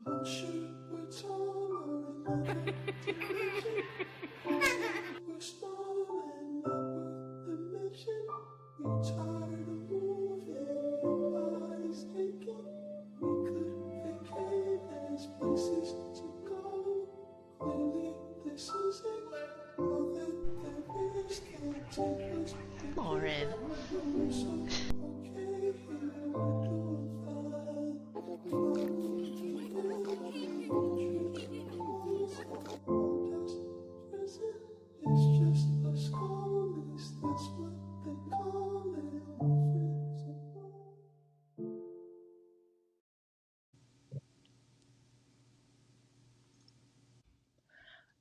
I'm sure we're tall or in another dimension. We're small and not worth the mention. We're tired of moving, nobody's thinking. We could vacate, there's places to go. Clearly, this isn't all that there is. Can't take us Lauren. we're so okay here. We're doing fine. It's just us calmness, that's what they call it.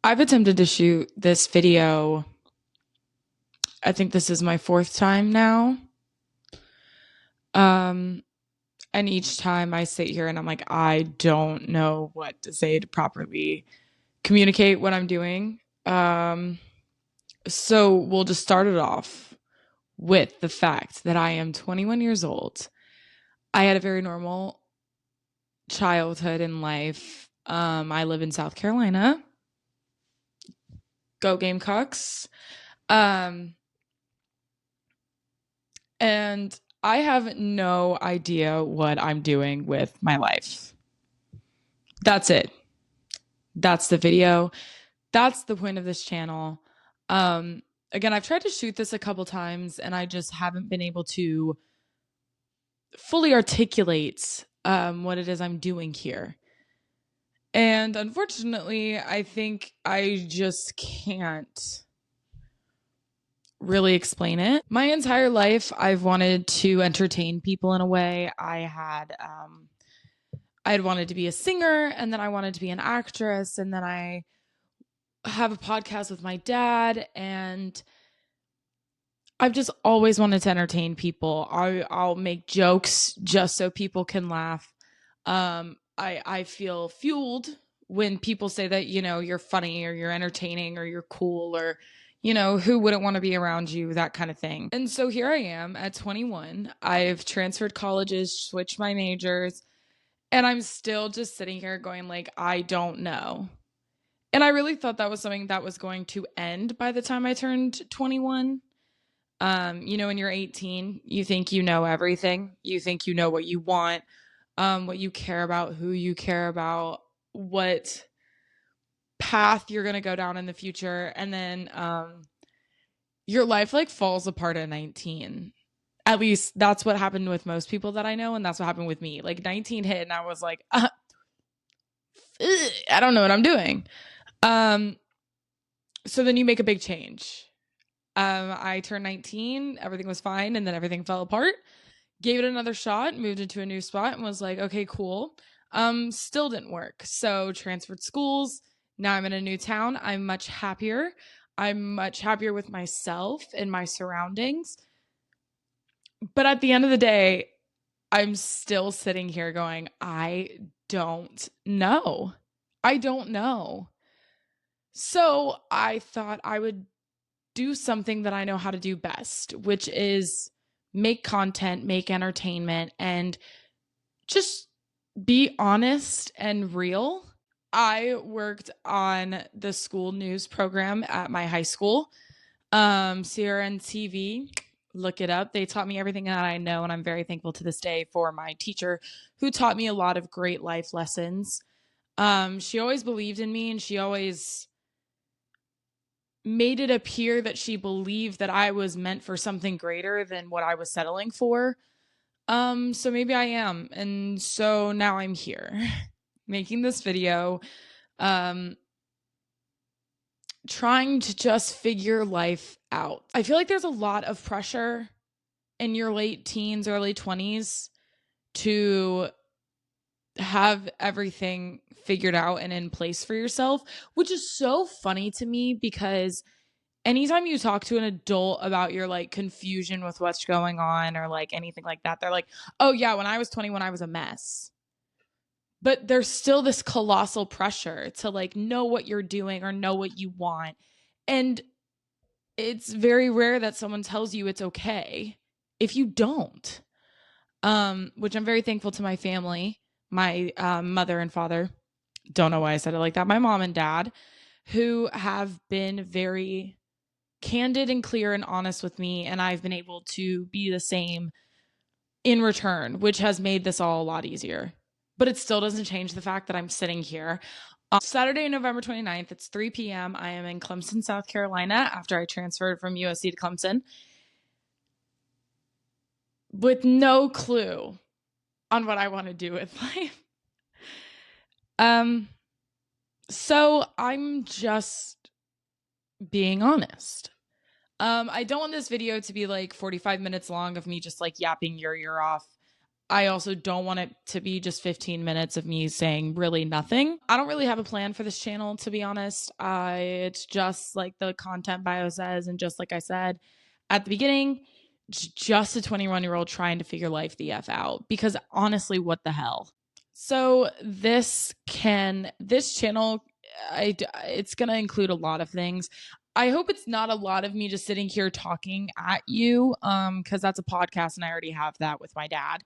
I've attempted to shoot this video. I think this is my 4th time now. And each time I sit here and I'm like, I don't know what to say to properly communicate what I'm doing. So we'll just start it off with the fact that I am 21 years old. I had a very normal childhood in life. I live in South Carolina. Go Gamecocks. And I have no idea what I'm doing with my life. That's it. That's the video. That's the point of this channel. Again, I've tried to shoot this a couple times and I just haven't been able to fully articulate what it is I'm doing here. And unfortunately, I think I just can't really explain it. My entire life, I've wanted to entertain people in a way. I'd wanted to be a singer, and then I wanted to be an actress, and then I have a podcast with my dad, and I've just always wanted to entertain people. I'll make jokes just so people can laugh. I feel fueled when people say that, you know, you're funny or you're entertaining or you're cool or, you know, who wouldn't want to be around you, that kind of thing. And so here I am at 21. I've transferred colleges, switched my majors, and I'm still just sitting here going like, I don't know. And I really thought that was something that was going to end by the time I turned 21. You know, when you're 18, you think you know everything. You think you know what you want, what you care about, who you care about, what path you're going to go down in the future. And then your life like falls apart at 19. At least that's what happened with most people that I know. And that's what happened with me. Like 19 hit and I was like, I don't know what I'm doing. So then you make a big change. I turned 19, everything was fine, and then everything fell apart. Gave it another shot, moved into a new spot, and was like, okay, cool. Still didn't work. So transferred schools. Now I'm in a new town. I'm much happier. I'm much happier with myself and my surroundings. But at the end of the day, I'm still sitting here going, I don't know. I don't know. So I thought I would do something that I know how to do best, which is make content, make entertainment, and just be honest and real. I worked on the school news program at my high school, CRN TV. Look it up. They taught me everything that I know, and I'm very thankful to this day for my teacher who taught me a lot of great life lessons. She always believed in me, and she always made it appear that she believed that I was meant for something greater than what I was settling for. So maybe I am. And so now I'm here making this video, trying to just figure life out. I feel like there's a lot of pressure in your late teens, early 20s to have everything figured out and in place for yourself, which is so funny to me because anytime you talk to an adult about your like confusion with what's going on or like anything like that, they're like, oh yeah, when I was 21, I was a mess. But there's still this colossal pressure to like know what you're doing or know what you want. And it's very rare that someone tells you it's okay if you don't. Which I'm very thankful to my family my mother and father, don't know why I said it like that, my mom and dad, who have been very candid and clear and honest with me, and I've been able to be the same in return, which has made this all a lot easier. But it still doesn't change the fact that I'm sitting here on Saturday, November 29th. It's 3 p.m. I am in Clemson, South Carolina, after I transferred from USC to Clemson, with no clue on what I want to do with life. So I'm just being honest. I don't want this video to be like 45 minutes long of me just like yapping your ear off. I also don't want it to be just 15 minutes of me saying really nothing. I don't really have a plan for this channel, to be honest. It's just like the content bio says, and just like I said at the beginning, just a 21-year-old trying to figure life the F out, because honestly, what the hell? So this channel, it's going to include a lot of things. I hope it's not a lot of me just sitting here talking at you, because that's a podcast and I already have that with my dad.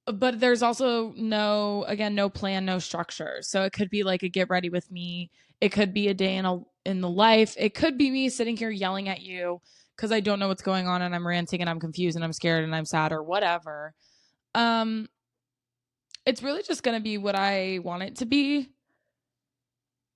But there's also no plan, no structure. So it could be like a get ready with me. It could be a day in the life. It could be me sitting here yelling at you because I don't know what's going on and I'm ranting and I'm confused and I'm scared and I'm sad or whatever. It's really just going to be what I want it to be.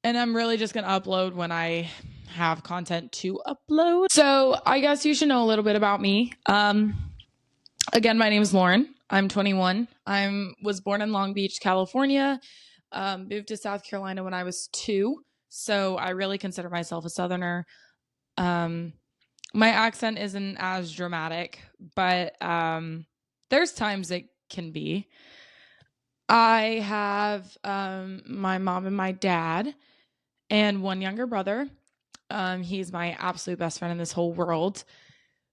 And I'm really just going to upload when I have content to upload. So I guess you should know a little bit about me. Again, my name is Lauren. I'm 21. I was born in Long Beach, California. Moved to South Carolina when I was 2. So I really consider myself a Southerner. My accent isn't as dramatic, but there's times it can be. I have my mom and my dad and one younger brother. He's my absolute best friend in this whole world.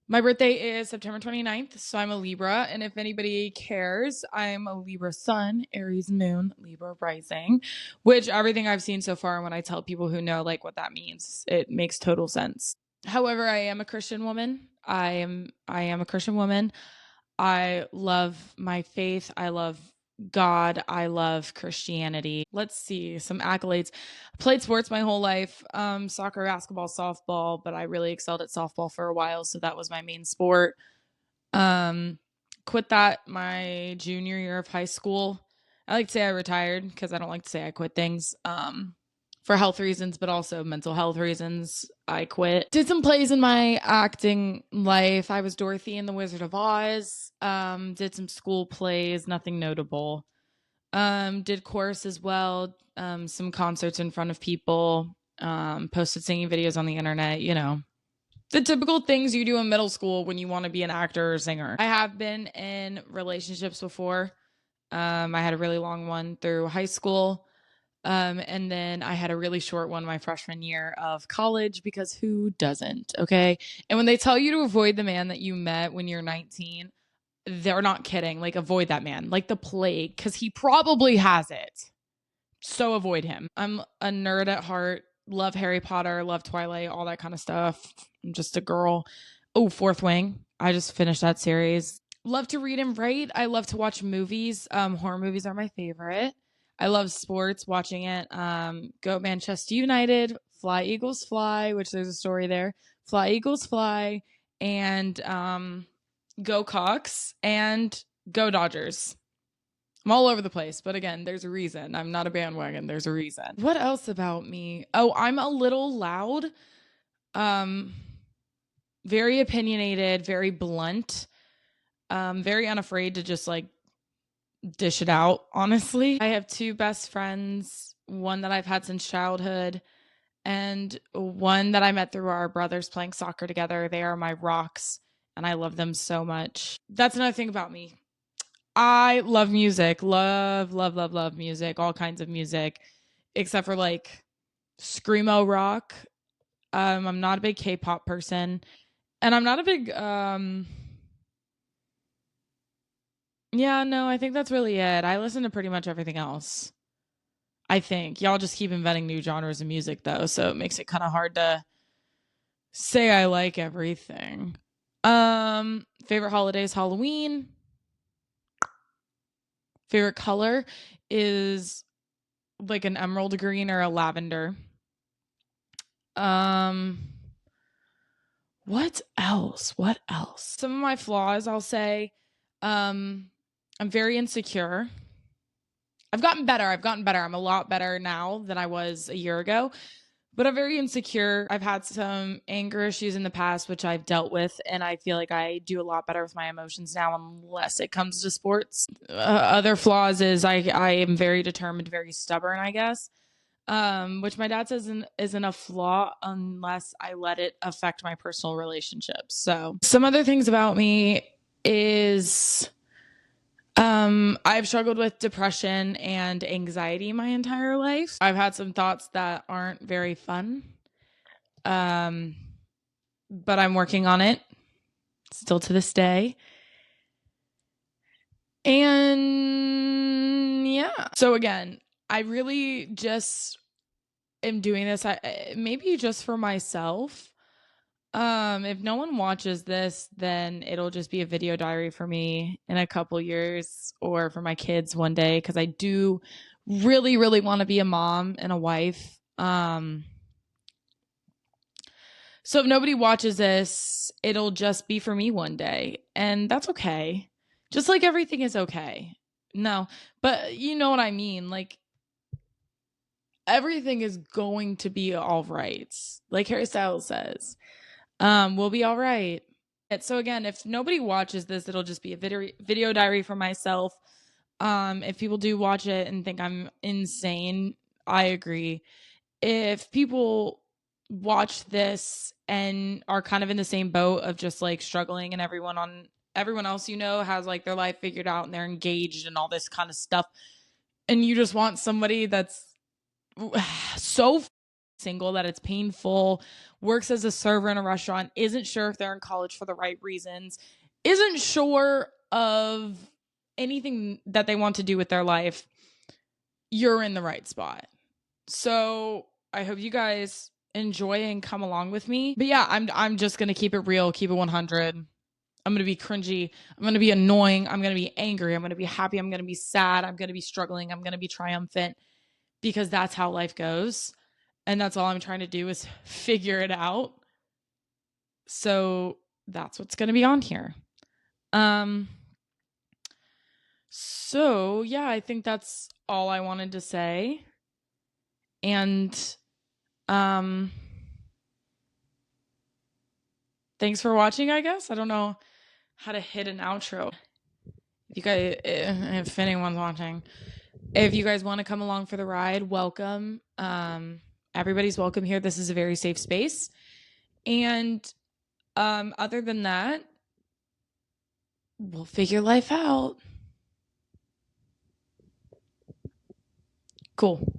My birthday is September 29th, so I'm a Libra. And if anybody cares, I'm a Libra sun, Aries moon, Libra rising, which everything I've seen so far, when I tell people who know like what that means, it makes total sense. However, I am a Christian woman. I am a Christian woman. I love my faith. I love God. I love Christianity. Let's see some accolades. I played sports my whole life, soccer, basketball, softball, but I really excelled at softball for a while, so that was my main sport. Quit that my junior year of high school. I like to say I retired because I don't like to say I quit things. For health reasons, but also mental health reasons, I quit. Did some plays in my acting life. I was Dorothy in The Wizard of Oz. Did some school plays, nothing notable. Did chorus as well. Some concerts in front of people. Posted singing videos on the internet, you know. The typical things you do in middle school when you want to be an actor or singer. I have been in relationships before. I had a really long one through high school. And then I had a really short one my freshman year of college, because who doesn't? Okay. And when they tell you to avoid the man that you met when you're 19, they're not kidding. Like, avoid that man like the plague, because he probably has it. So avoid him. I'm a nerd at heart. Love Harry Potter, love Twilight, all that kind of stuff. I'm just a girl. Oh, Fourth Wing. I just finished that series. Love to read and write. I love to watch movies. Horror movies are my favorite. I love sports, watching it. Go Manchester United, Fly Eagles Fly, which there's a story there. Fly Eagles Fly, and Go Cox, and Go Dodgers. I'm all over the place, but again, there's a reason. I'm not a bandwagon. There's a reason. What else about me? Oh, I'm a little loud. Very opinionated, very blunt. Very unafraid to just like dish it out, honestly. I have 2 best friends, one that I've had since childhood and one that I met through our brothers playing soccer together. They are my rocks and I love them so much. That's another thing about me. I love music. Love music, all kinds of music, except for like screamo rock. I'm not a big K-pop person, and I'm not a big yeah, no, I think that's really it. I listen to pretty much everything else. I think y'all just keep inventing new genres of music though, so it makes it kind of hard to say I like everything. Favorite holidays, Halloween. Favorite color is like an emerald green or a lavender. What else? What else? Some of my flaws, I'll say, I'm very insecure. I've gotten better. I'm a lot better now than I was a year ago, but I'm very insecure. I've had some anger issues in the past, which I've dealt with, and I feel like I do a lot better with my emotions now, unless it comes to sports. Other flaws is I am very determined, very stubborn, I guess, which my dad says isn't a flaw unless I let it affect my personal relationships. So some other things about me is I've struggled with depression and anxiety my entire life. I've had some thoughts that aren't very fun. But I'm working on it still to this day. And yeah. So again, I really just am doing this maybe just for myself. If no one watches this, then it'll just be a video diary for me in a couple years or for my kids one day, because I do really, really want to be a mom and a wife. So if nobody watches this, it'll just be for me one day, and that's okay. Just like everything is okay. No, but you know what I mean? Like, everything is going to be all right. Like Harry Styles says. We'll be all right. So again, if nobody watches this, it'll just be a video diary for myself. If people do watch it and think I'm insane, I agree. If people watch this and are kind of in the same boat of just like struggling, and everyone else has like their life figured out and they're engaged and all this kind of stuff, and you just want somebody that's so single that it's painful, works as a server in a restaurant, isn't sure if they're in college for the right reasons, isn't sure of anything that they want to do with their life, you're in the right spot. So I hope you guys enjoy and come along with me. But yeah, I'm just gonna keep it real, keep it 100. I'm gonna be cringy, I'm gonna be annoying, I'm gonna be angry, I'm gonna be happy, I'm gonna be sad, I'm gonna be struggling, I'm gonna be triumphant, because that's how life goes. And that's all I'm trying to do is figure it out. So that's what's going to be on here. So yeah, I think that's all I wanted to say. And thanks for watching, I guess. I don't know how to hit an outro. If you guys, if anyone's watching, if you guys want to come along for the ride, welcome. Everybody's welcome here. This is a very safe space. And other than that, we'll figure life out. Cool.